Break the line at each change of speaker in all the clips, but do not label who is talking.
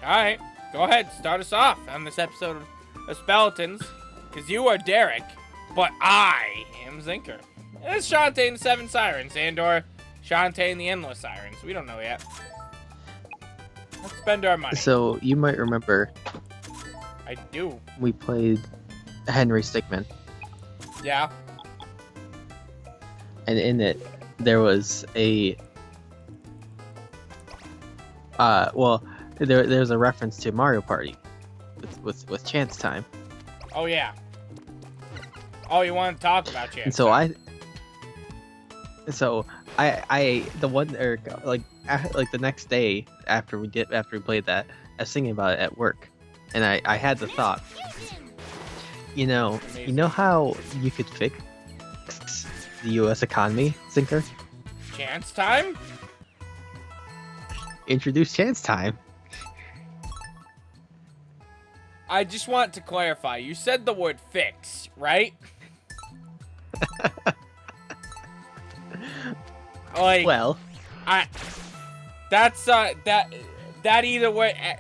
Alright, go ahead, start us off on this episode of Speletons, because you are Derek, but I am Zinker. And it's Shantae and the Seven Sirens, and/or Shantae and the Endless Sirens. We don't know yet. Let's spend our money.
So, you might remember
I do.
we played Henry Stickmin,
Yeah.
and in it, there was a... there's a reference to Mario Party with Chance Time.
Oh, yeah. Oh, you want to talk about you?
And so I the one or like the next day after we played that, I was thinking about it at work, and I had the thought, you know how you could fix the U.S. economy, Zinker?
Chance time?
Introduce Chance Time.
I just want to clarify. You said the word fix, right? Like,
Well,
that's that either way,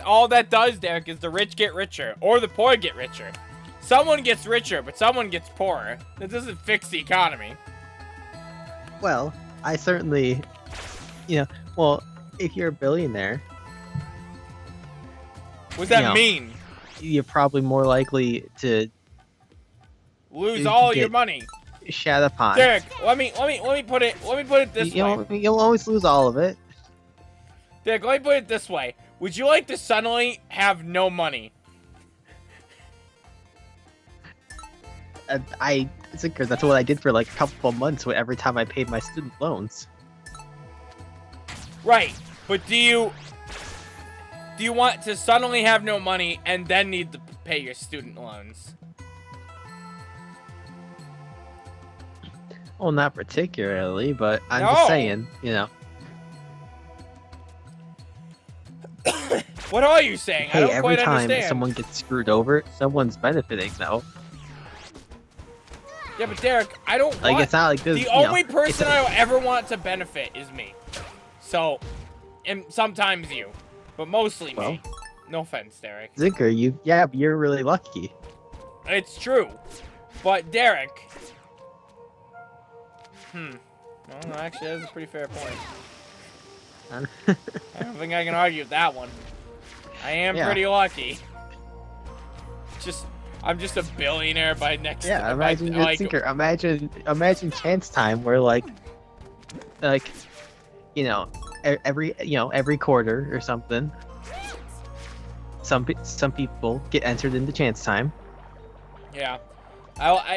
all that does, Derek, is the rich get richer or the poor get richer. Someone gets richer, but someone gets poorer. That doesn't fix the economy.
well, I certainly, if you're a billionaire,
What does that
No.
mean?
you're probably more likely to
Lose
You
all
get-
your money.
shat upon.
Derek, let me put it this way.
You'll always lose all of it.
Derek, let me put it this way. Would you like to suddenly have no money?
Zinker, that's what I did for like a couple of months every time I paid my student loans.
Right, but do you want to suddenly have no money and then need to pay your student loans?
Well, not particularly, but I'm
No.
just saying,
What are you saying? I
hey,
don't
every
quite
time
understand.
someone gets screwed over, someone's benefiting, though.
Yeah, but Derek, I don't
Like,
want...
it's not like this,
The only
it's
person
a-
I will ever want to benefit is me. So, and sometimes you, but mostly me.
Well.
No offense, Derek.
Zinker, you're really lucky.
It's true. But Derek... No, actually, that's a pretty fair point. I don't think I can argue with that one. I am
Yeah.
pretty lucky. I'm just a billionaire by next.
Yeah, imagine
like,
Zinker. Imagine Chance Time, where every quarter or something, some people get entered into Chance Time.
Yeah.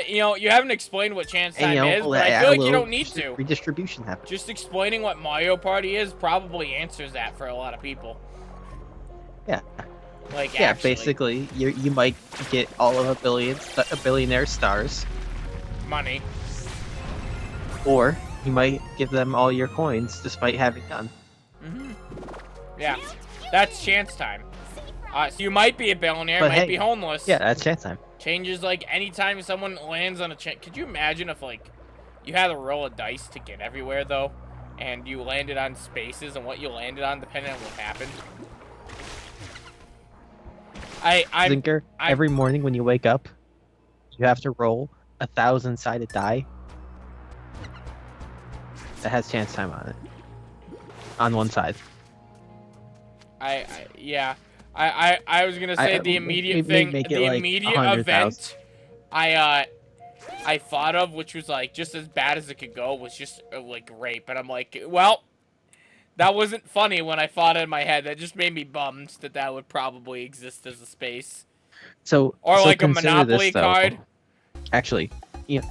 You haven't explained what chance
And,
time is, but I feel like you don't need to.
Redistribution happens.
Just explaining what Mario Party is probably answers that for a lot of people.
Yeah.
Like,
Yeah,
actually,
basically, you might get all of a billionaire stars,
money.
or you might give them all your coins despite having none.
Yeah, that's chance time. So you might be a billionaire,
But
might
hey,
be homeless.
Yeah, that's Chance Time.
Changes like anytime someone lands on a chance. Could you imagine if like you had a roll of dice to get everywhere though, and you landed on spaces and what you landed on depending on what happened?
Zinker, every morning when you wake up, you have to roll a 1,000-sided die that has Chance Time on it. On one side.
Yeah. I was gonna say the immediate thing,
make it
the
like
immediate
100,000.
event I thought of, which was like just as bad as it could go, was just like rape, and I'm like, well, that wasn't funny when I thought it in my head. That just made me bummed that would probably exist as a space,
So
or like a
consider
Monopoly
this, though.
card.
Actually, yeah.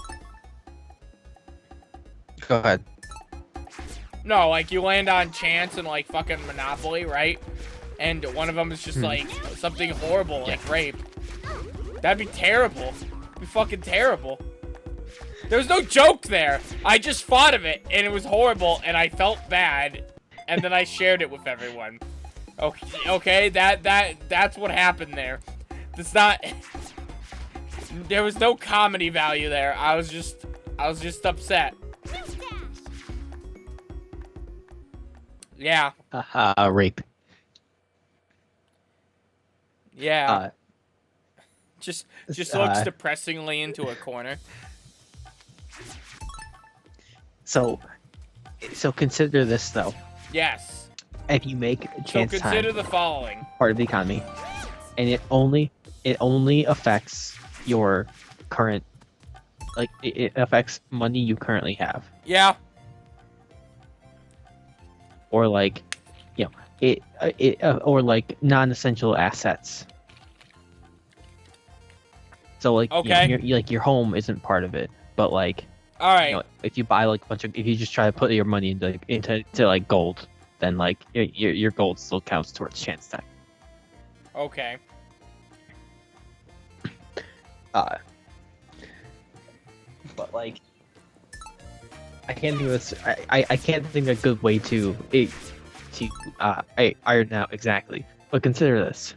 Go ahead.
No, like you land on chance and like fucking Monopoly, right? And one of them is just like something horrible, like rape. That'd be terrible. It'd be fucking terrible. There was no joke there. I just thought of it, and it was horrible, and I felt bad, and then I shared it with everyone. Okay, that's what happened there. It's not. There was no comedy value there. I was just upset. Yeah.
Rape.
Yeah.
Uh,
Just
uh,
looks depressingly into a corner.
so consider this though.
Yes.
If you make
So
chance
consider
time
the following.
part of the economy, and it only affects your current, like it affects money you currently have,
Yeah.
or like, or like non-essential assets. So like,
Okay.
your home isn't part of it, but like,
All right.
if you buy like if you just try to put your money into like gold, then like your gold still counts towards chance time.
Okay.
But like, I can't think of this. I can't think of a good way to iron out exactly. But consider this: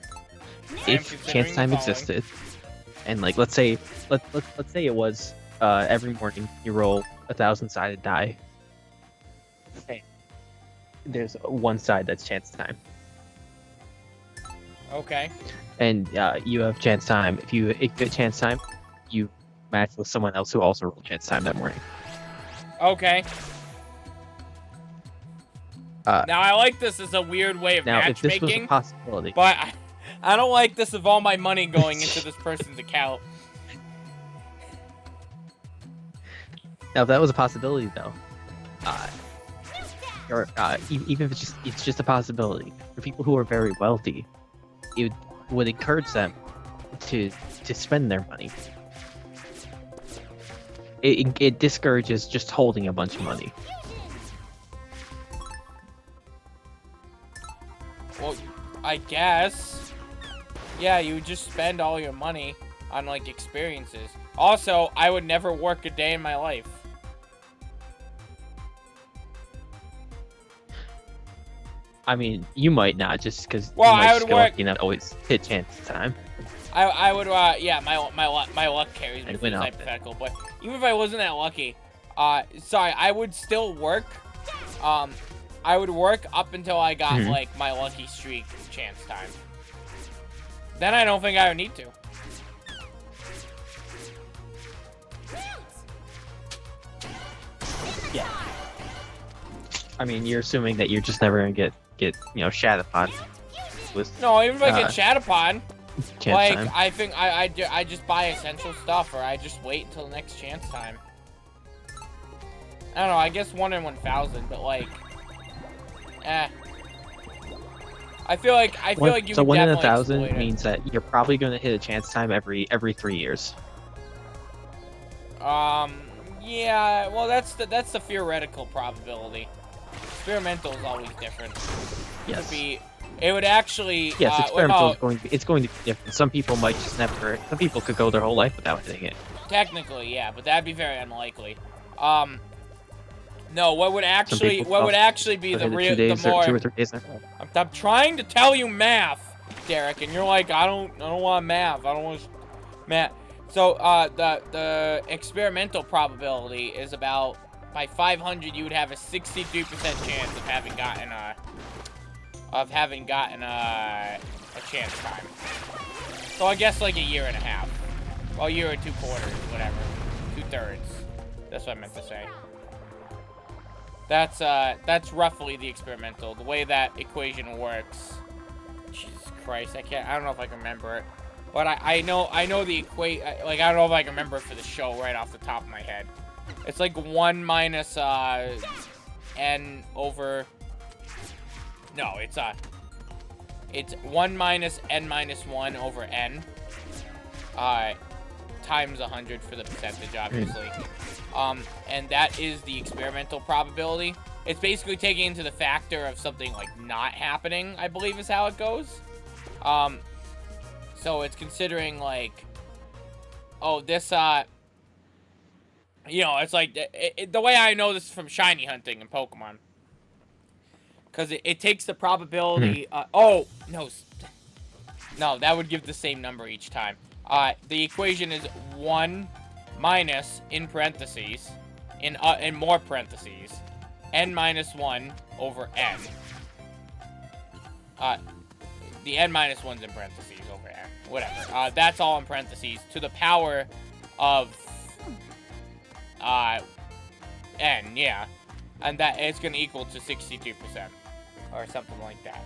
if chance time existed, and like let's say it was every morning you roll 1,000-sided die. Okay. There's one side that's chance time.
Okay.
And you have chance time. If you get chance time, you match with someone else who also rolled chance time that morning.
Okay. Now I like this as a weird way of
Now, if this was a
matchmaking,
possibility,
but I don't like this of all my money going into this person's account.
now if that was a possibility though, or even if it's just a possibility for people who are very wealthy, it would encourage them to spend their money. It discourages just holding a bunch of money.
Well, I guess. Yeah, you would just spend all your money on like experiences. Also, I would never work a day in my life.
I mean, you might not, just because
Well,
you might
I
just
would
get
work.
lucky enough to always hit chance time.
I would, yeah, my luck carries me
And
for
win
this
often.
hypothetical, but even if I wasn't that lucky, sorry, I would still work. I would work up until I got, like, my lucky streak chance time. Then I don't think I would need to.
Yeah. I mean, you're assuming that you're just never gonna get shat upon with
No, even if I get shat upon,
chance
like,
time.
I think I just buy essential stuff, or I just wait until the next chance time. I don't know, I guess 1 in 1,000, but, like, I feel like you
so
could
1 in
definitely
1,000
exploit it.
means that you're probably gonna hit a chance time every 3 years.
Yeah, well, that's the theoretical probability. Experimental is always different.
Yes.
It would actually.
Yes, experimental is going to be different. Some people might just never. Some people could go their whole life without hitting it.
Technically, yeah, but that'd be very unlikely. No, what would actually be the real, the more.
2 or 3 days.
I'm trying to tell you math, Derek, and you're like, I don't want math. I don't want math. So, the experimental probability is about, by 500, you would have a 63% chance of having gotten a chance time. So I guess like a year and a half. Well, a year or 2 quarters, whatever. 2/3. That's what I meant to say. That's roughly the experimental. The way that equation works. Jesus Christ, I don't know if I can remember it. But I know the equate, like, I don't know if I can remember it for the show right off the top of my head. It's like 1 minus, n over, no, it's 1 minus n minus 1 over n, times 100 for the percentage, obviously. And that is the experimental probability. It's basically taking into the factor of something, like, not happening, I believe is how it goes. So it's considering, like, oh, this, you know, it's like, the way I know this is from shiny hunting in Pokemon. Because it takes the probability, oh, no, that would give the same number each time. The equation is 1 minus, in parentheses, in more parentheses, n minus 1 over n. the n minus one's in parentheses over there. Whatever. That's all in parentheses to the power of n, yeah, and that it's gonna equal to 62% or something like that.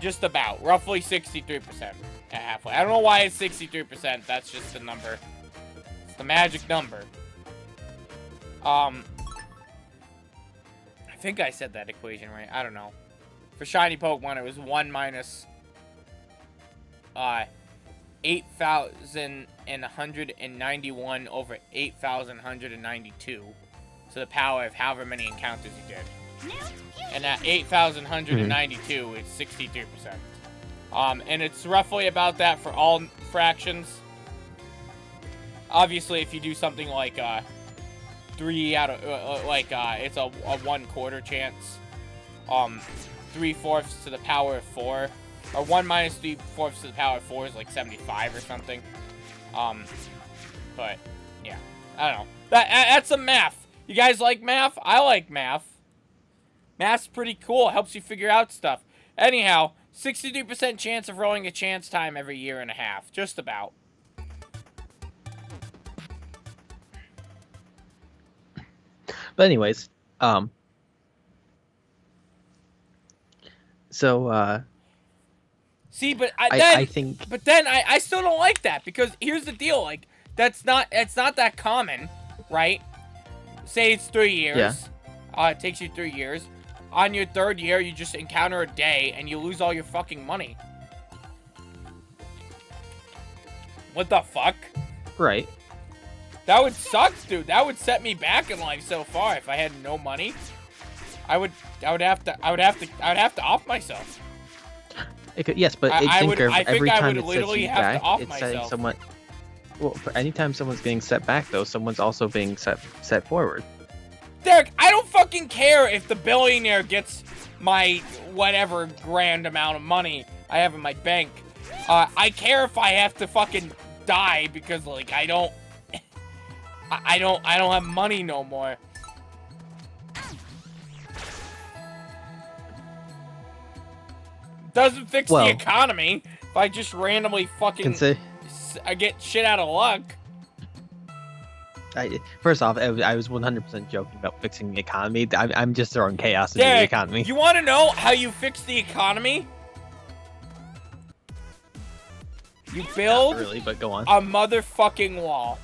Just about roughly 63% at halfway. I don't know why it's 63%. That's just the number. It's the magic number. I think I said that equation right. I don't know. For shiny Pokemon, it was 1 minus 8,191 over 8,192 to the power of however many encounters you did. And at 8,192, it's 63%. And it's roughly about that for all fractions. Obviously, if you do something like 3 out of it's a 1/4 chance. 3/4 to the power of 4, or 1 minus 3/4 to the power of 4 is like 75 or something. But yeah, I don't know. That's some math. You guys like math? I like math. Math's pretty cool. It helps you figure out stuff. Anyhow, 62% chance of rolling a chance time every year and a half. Just about.
But anyways,
see, but
I think,
but then I still don't like that, because here's the deal, like, it's not that common, right? Say it's 3 years.
Yeah.
It takes you 3 years. On your 3rd year, you just encounter a day and you lose all your fucking money. What the fuck?
right.
That would suck, dude. That would set me back in life so far. If I had no money, I would have to off myself.
Yes, but Zinker, every time it sets you back, it's
myself.
setting someone. Well, for anytime someone's getting set back, though, someone's also being set forward.
Derek, I don't fucking care if the billionaire gets my whatever grand amount of money I have in my bank. I care if I have to fucking die because, like, I don't have money no more. Doesn't fix the economy if I just randomly fucking I get shit out of luck.
First off, I was 100% joking about fixing the economy. I'm just throwing chaos into the economy.
You want to know how you fix the economy? You build
Not really, but go on.
a motherfucking wall.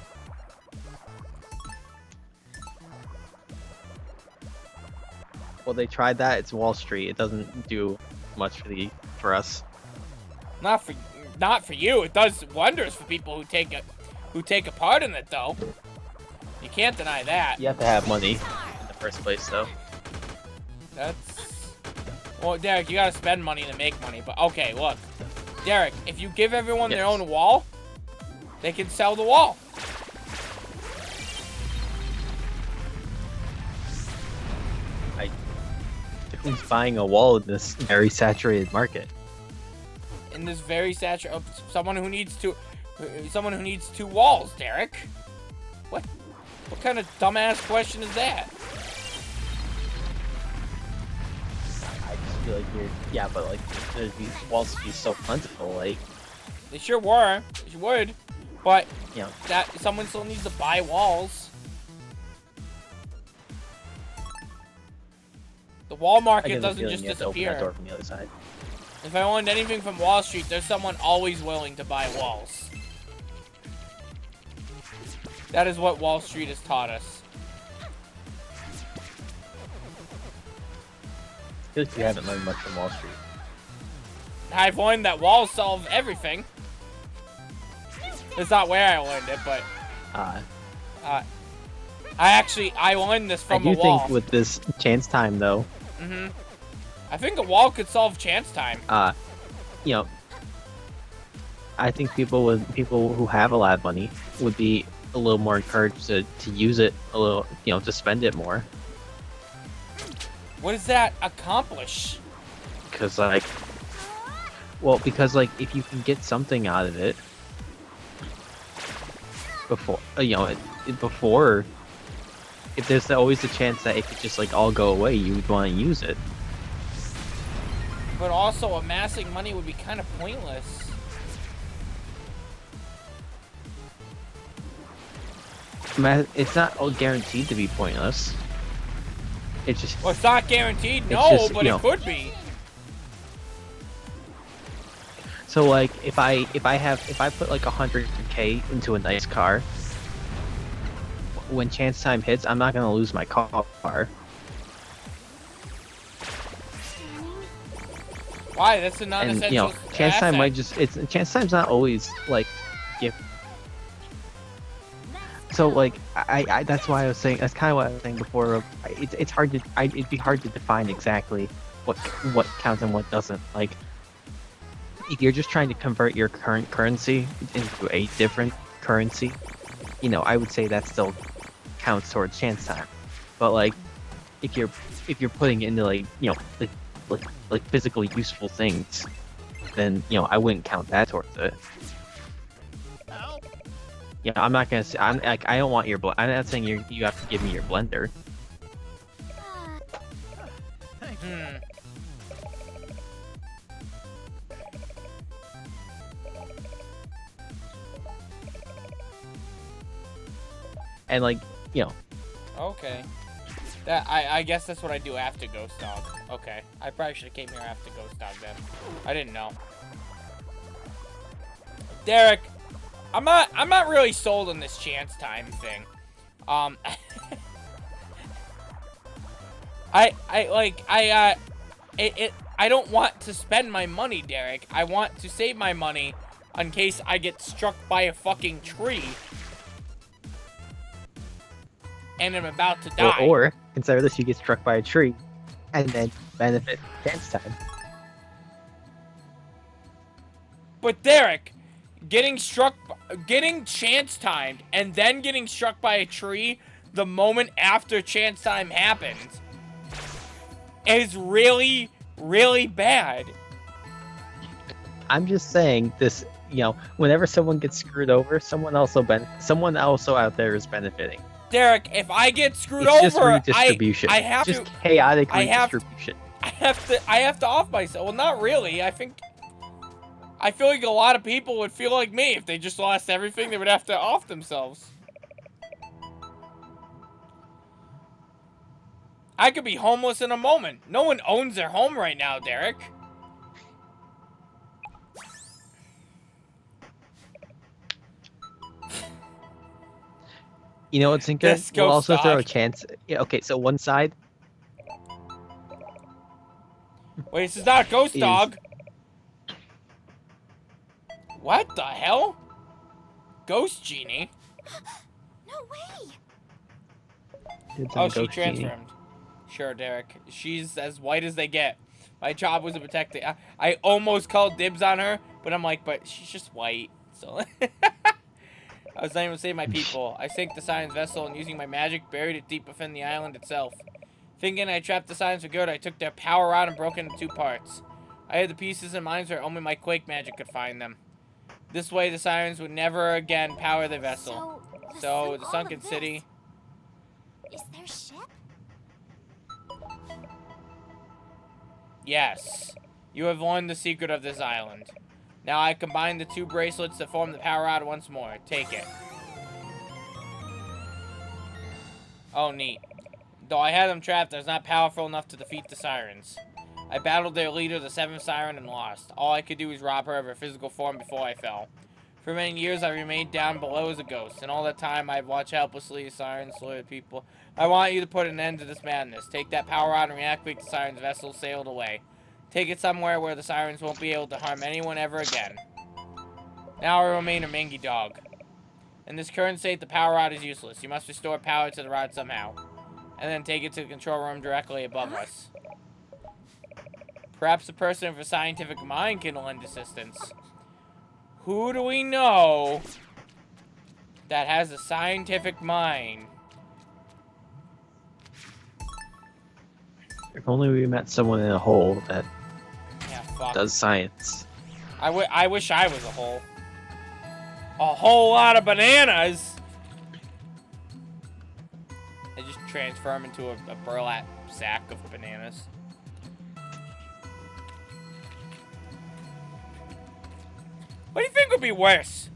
Well, they tried that. It's Wall Street. It doesn't do much for us.
Not for you. It does wonders for people who take a part in it, though. You can't deny that.
You have to have money in the first place, though.
Well, Derek, you gotta spend money to make money. But okay, look, Derek, if you give everyone their own wall, they can sell the wall.
Who's buying a wall in this very saturated market?
In this very saturated, someone who needs 2 walls, Derek. What kind of dumbass question is that?
I just feel like but like these walls would be so plentiful, like.
They sure were. They would, but
you know,
that someone still needs to buy walls. The wall market doesn't just disappear.
Door from the other side.
If I wanted anything from Wall Street, there's someone always willing to buy walls. That is what Wall Street has taught us.
I feel like you haven't learned much from Wall Street.
I've learned that walls solve everything. That's not where I learned it, but I learned this from a wall.
I do think with this chance time, though.
I think a wall could solve chance time.
You know, I think people who have a lot of money would be a little more encouraged to use it a little, to spend it more.
What does that accomplish?
Because if you can get something out of it before, if there's always a chance that it could just all go away, you would want to use it.
But also, amassing money would be kind of pointless.
It's not all guaranteed to be pointless. It's just.
Well, it's not guaranteed, no, but it could be.
So like, if I put like 100K into a nice car, when chance time hits, I'm not gonna lose my car.
Why? That's a non-essential.
And you know, chance time might just. Chance time's not always like, gift. So like, I that's why I was saying. That's kind of what I was saying before. It's hard to. It'd be hard to define exactly what counts and what doesn't. Like, if you're just trying to convert your current currency into a different currency, you know, I would say that still counts towards chance time. But like, if you're putting it into like, you know, like physically useful things, then you know, I wouldn't count that towards it. Yeah, I'm not gonna say. I'm like, I don't want your. I'm not saying you have to give me your blender. And like, you know.
Okay. That I guess that's what I do after Ghost Dog. Okay. I probably should have came here after Ghost Dog then. I didn't know. Derek, I'm not really sold on this chance time thing. I don't want to spend my money, Derek. I want to save my money in case I get struck by a fucking tree and I'm about to die.
Or consider this: you get struck by a tree, and then benefit chance time.
But Derek, getting chance timed and then getting struck by a tree the moment after chance time happens is really, really bad.
I'm just saying this. You know, whenever someone gets screwed over, someone also out there is benefiting.
Derek, if I get screwed
it's
over,
just redistribution.
I have
just
to
chaotic redistribution.
I have to off myself. Well, not really. I feel like a lot of people would feel like me if they just lost everything. They would have to off themselves. I could be homeless in a moment. No one owns their home right now, Derek.
You know what, Zinker? We'll also throw a chance. Yeah, okay, so one side.
Wait, this is not a ghost dog. What the hell? Ghost genie?
No way.
Oh, she transformed. Sure, Derek. She's as white as they get. My job was to protect it. I almost called dibs on her, but I'm like, but she's just white. So I was not even save my people. I sank the Sirens vessel and using my magic buried it deep within the island itself. Thinking I trapped the Sirens for good, I took their power rod and broke it into 2 parts. I had the pieces in mines where only my quake magic could find them. This way, the Sirens would never again power the vessel. So the sunken city.
Is their ship?
Yes. You have learned the secret of this island. Now I combine the 2 bracelets to form the power rod once more. Take it. Oh, neat. Though I had them trapped, I was not powerful enough to defeat the Sirens. I battled their leader, the Seventh Siren, and lost. All I could do was rob her of her physical form before I fell. For many years, I remained down below as a ghost, and all that time, I've watched helplessly as Sirens slaughter people. I want you to put an end to this madness. Take that power rod and reactivate the Sirens' vessel sailed away. Take it somewhere where the Sirens won't be able to harm anyone ever again. Now I remain a mangy dog. In this current state, the power rod is useless. You must restore power to the rod somehow. And then take it to the control room directly above us. Perhaps a person of a scientific mind can lend assistance. Who do we know that has a scientific mind?
If only we met someone in a hole that does science.
I wish I was a hole. A whole lot of bananas! I just transform into a burlap sack of bananas. What do you think would be worse?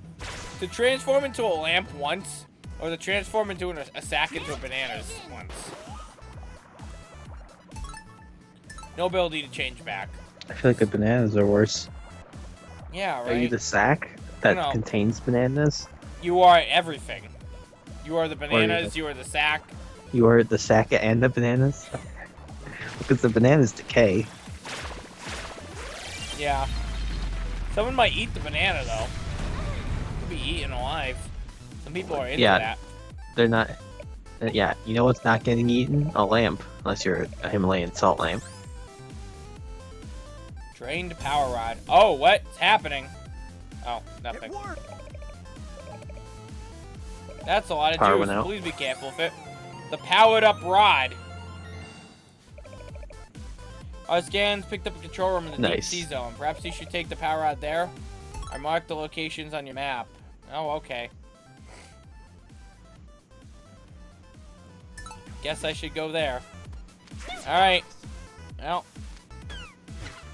To transform into a lamp once, or to transform into a sack into bananas once? No ability to change back.
I feel like the bananas are worse.
Yeah, right?
Are you the sack that
No.
contains bananas?
You are everything. You are the bananas, you are the sack.
You are the sack and the bananas? Because the bananas decay.
Yeah. Someone might eat the banana, though. Could be eaten alive. Some people are into that.
They're not... yeah, you know what's not getting eaten? A lamp. Unless you're a Himalayan salt lamp.
Drained power rod. Oh, what's happening? Oh, nothing. That's a lot of
Power went
juice.
out.
Please be careful with it. The powered up rod. Our scans picked up a control room in the deep
Nice.
sea zone. Perhaps you should take the power rod there. I marked the locations on your map. Oh, okay. Guess I should go there. Alright. Well.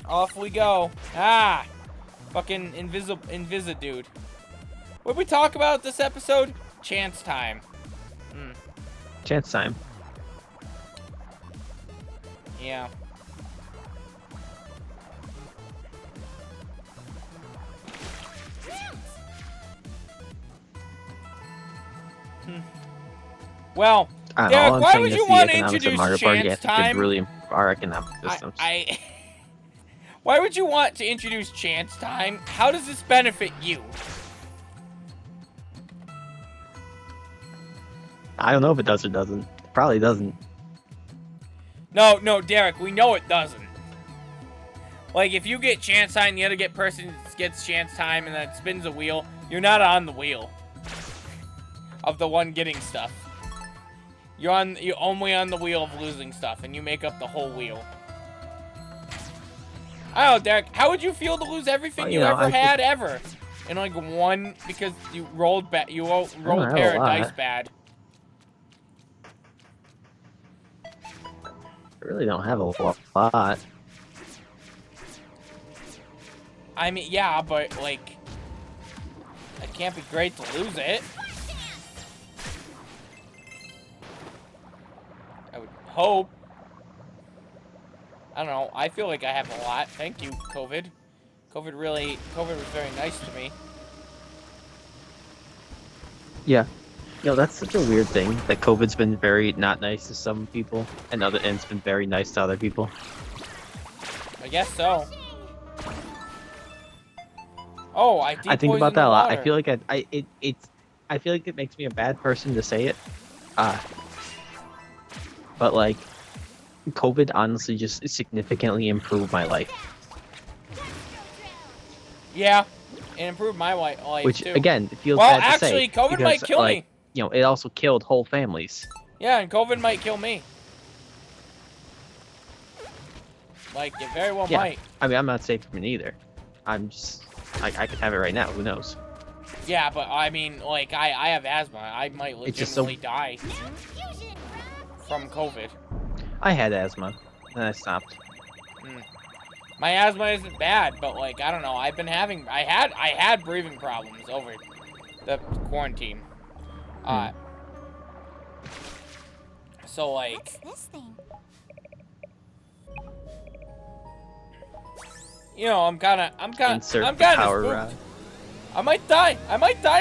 Off we go. Ah! Fucking Invisi dude. What did we talk about this episode? Chance time.
Chance time.
Yeah. Well,
I don't know,
Derek,
all I'm
why
saying
would
is
you
the
want to
economics of
introduce
Mario Party,
chance
yes, it
time?
could really improve our economic systems.
Why would you want to introduce chance time? How does this benefit you?
I don't know if it does or doesn't. It probably doesn't.
No, Derek, we know it doesn't. Like, if you get chance time, the other person gets chance time, and then it spins a wheel, you're not on the wheel of the one getting stuff. You're only on the wheel of losing stuff, and you make up the whole wheel. I don't know, Derek, how would you feel to lose everything you ever had, ever? In, like, one, because you rolled bad, you rolled a pair of dice bad.
I really don't have a lot.
I mean, yeah, but, like, it can't be great to lose it. I would hope. I don't know. I feel like I have a lot. Thank you, COVID. COVID was very nice to me.
Yeah. Yo, that's such a weird thing, that COVID's been very not nice to some people, and it's been very nice to other people.
I guess so. Oh, I
think about that a lot. I feel like I feel like it makes me a bad person to say it. But like, COVID honestly just significantly improved my life.
Yeah, it improved my life
Which
too.
again, it feels
well,
bad to say.
actually, COVID
because,
might kill
like,
me.
You know, it also killed whole families.
Yeah, and COVID might kill me. Like, it very well might.
I mean, I'm not safe from it either. I'm just, I could have it right now. Who knows?
Yeah, but I mean, like, I have asthma. I might legitimately die from COVID.
I had asthma, and I stopped.
My asthma isn't bad, but like, I don't know. I've been having, I had breathing problems over the quarantine. So like,
What's this thing?
you know, I'm kind of
Insert the power rod.
I might die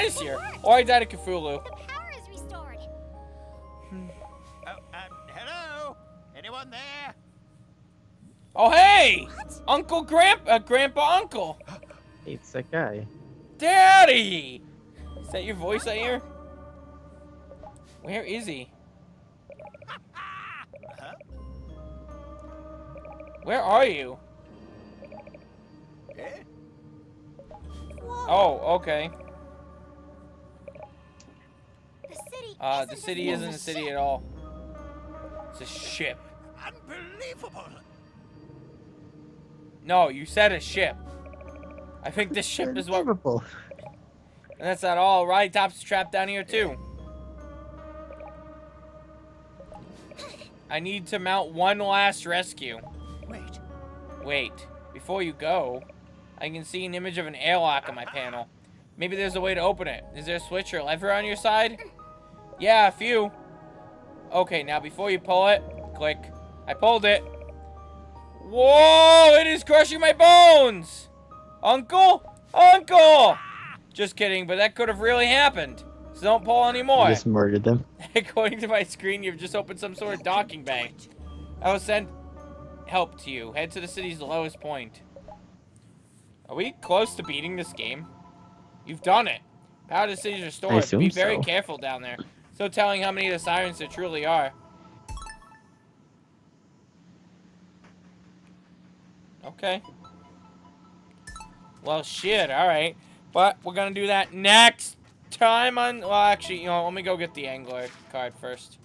this year. Or I died at Cthulhu.
The power is restored.
Hello? Anyone there?
Oh, hey!
What?
Grandpa Uncle.
Hey, it's that guy.
Daddy! Is that your voice I hear? Where is he?
Huh?
Where are you?
Eh?
Oh, okay.
The city.
The city isn't a city at all. It's a ship.
Unbelievable!
No, you said a ship. I think this ship is what...
Unbelievable.
And that's not all. Roddy Top's trapped down here, too. I need to mount one last rescue.
Wait.
Wait. Before you go, I can see an image of an airlock on my panel. Maybe there's a way to open it. Is there a switch or lever on your side? Yeah, a few. Okay, now before you pull it, click. I pulled it. Whoa, it is crushing my bones! Uncle? Uncle! Just kidding, but that could have really happened. So don't pull anymore.
You just murdered them.
According to my screen, you've just opened some sort of docking bay. I will send help to you. Head to the city's lowest point. Are we close to beating this game? You've done it. Power to the city's restored. Be very careful down there. So telling how many of the sirens there truly are. Okay. Well, shit, alright. But we're gonna do that next time on... Well, actually, you know, let me go get the angler card first.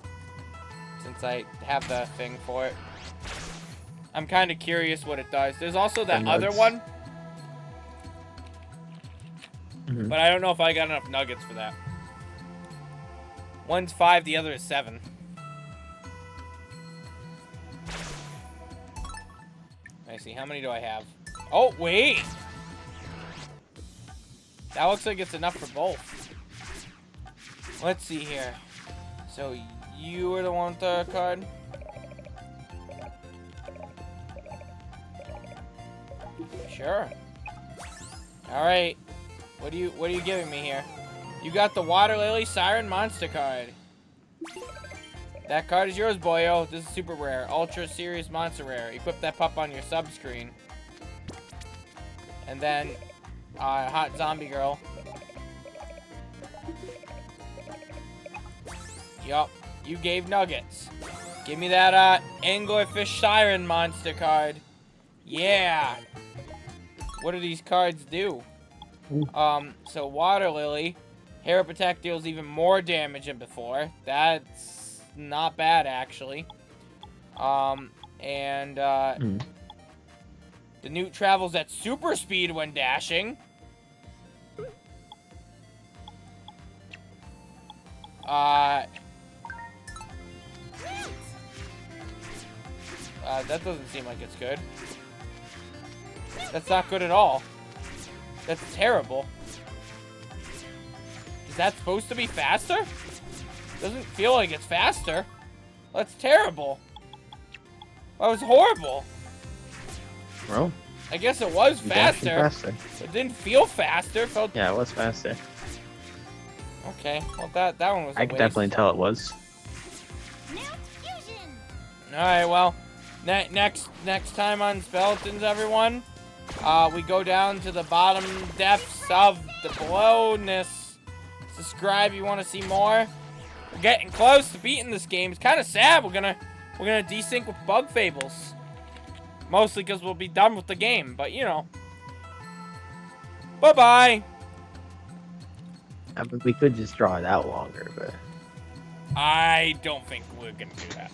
Since I have the thing for it. I'm kind of curious what it does. There's also that other one. But I don't know if I got enough nuggets for that. One's 5, the other is 7. I see. How many do I have? Oh, wait! That looks like it's enough for both. Let's see here. So, you were the one with the card? Sure. Alright. What are you giving me here? You got the Water Lily Siren Monster card. That card is yours, boyo. This is super rare. Ultra Serious Monster Rare. Equip that pup on your sub screen. And then, Hot Zombie Girl. Yup. You gave nuggets. Give me that, Anglerfish Siren Monster card. Yeah. What do these cards do? So Water Lily. Hair Up Attack deals even more damage than before. That's not bad, actually. The newt travels at super speed when dashing. That doesn't seem like it's good. That's not good at all. That's terrible. Is that supposed to be faster? Doesn't feel like it's faster. That's terrible. That was horrible.
Well,
I guess it was faster. It didn't feel faster. It felt...
Yeah, it was faster.
Okay, well that one was a
I could definitely tell it was.
Alright, well, next time on Speletons, everyone, we go down to the bottom depths of the belowness. Subscribe if you want to see more. We're getting close to beating this game. It's kind of sad. We're gonna desync with Bug Fables. Mostly because we'll be done with the game, but you know. Bye-bye.
I mean, we could just draw it out longer, but...
I don't think we're gonna do that.